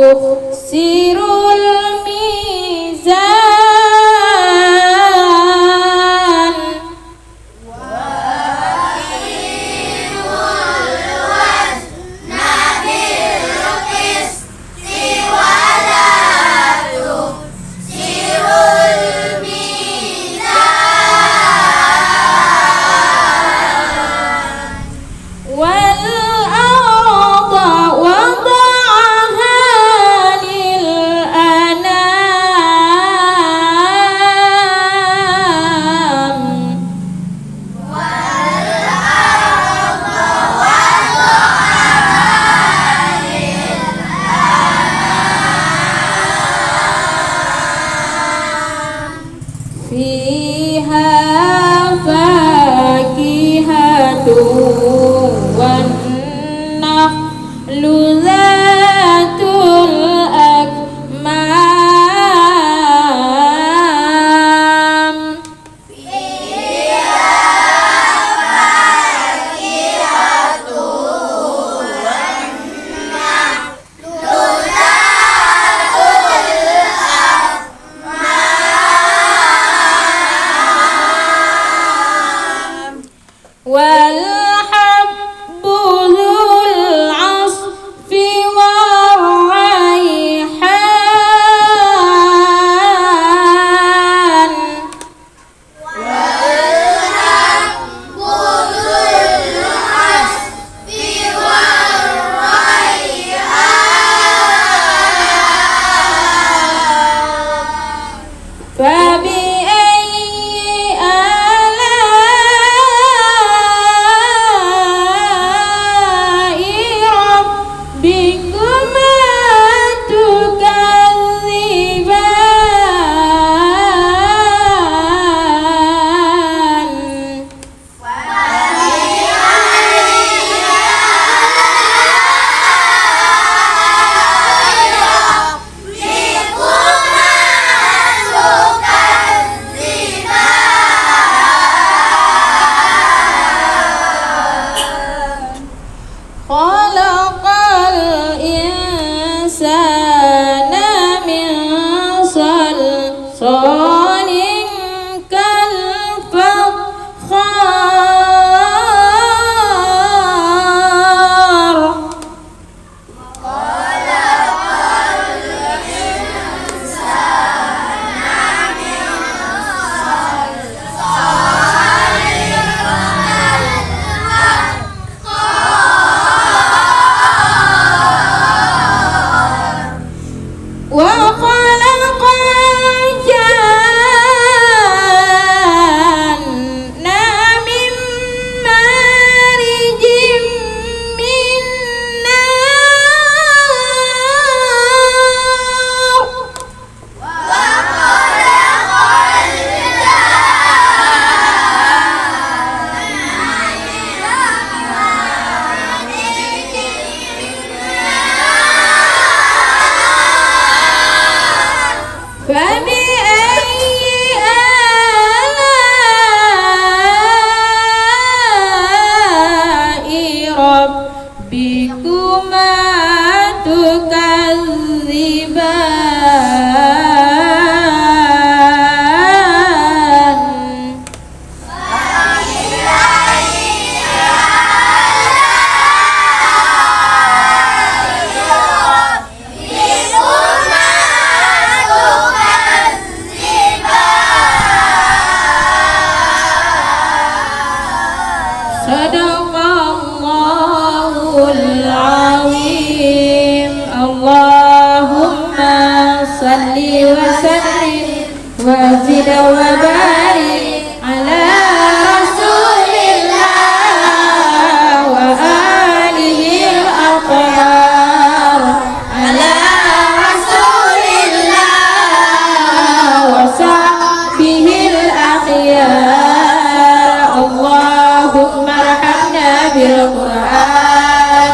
tukhsirul mizan fiha fakihatun wan nakhlu zatul akmam wal habbu dzul asfi war raihan fabi ayyi ala'i rabbikuma tukadziban khalaqal insana min salsalin kal fakhar wa khalaqal janna min marijim min nar fabi ayyi ala'i rabbikuma tukadziban Sadaqallahul azim. Allahumma salli wa sallim wa zid wa barik ala rasulillah wa alihi al-athhar ala rasulillah wa sahbihi al-akhyar. Allahumma arhamna bil Qur'an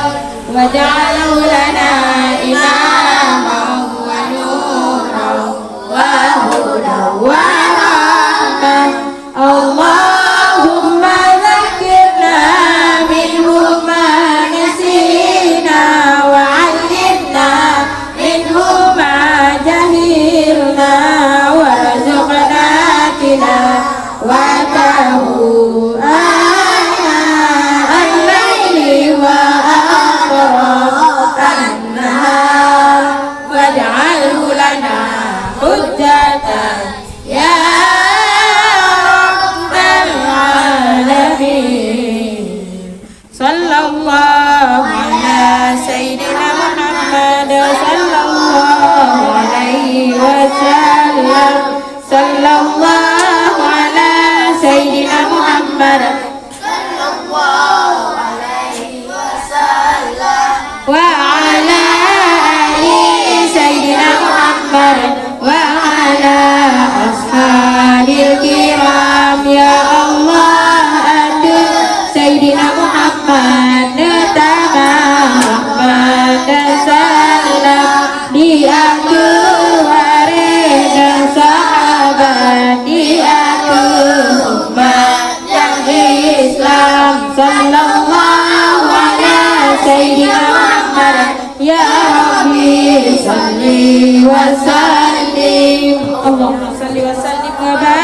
waj'alhu lana imaman wa nuran wa hudan wa rahmah. Allahumma zakkirna minhu ma nasina wa 'allimna minhu wasallam. Sallallahu ala Sayyidina Muhammad wa ala ali Sayyidina Muhammad wa ala ashabil kiram. Ya Allah aduh Sayyidina Muhammad netama rahmat dan salam di aduh hari dan sahabat di aduh umat yang Islam. Sallallahu ala Sayyidina Muhammad ya Rabbi salli wa sallim. Allahumma salli wa sallim wa barik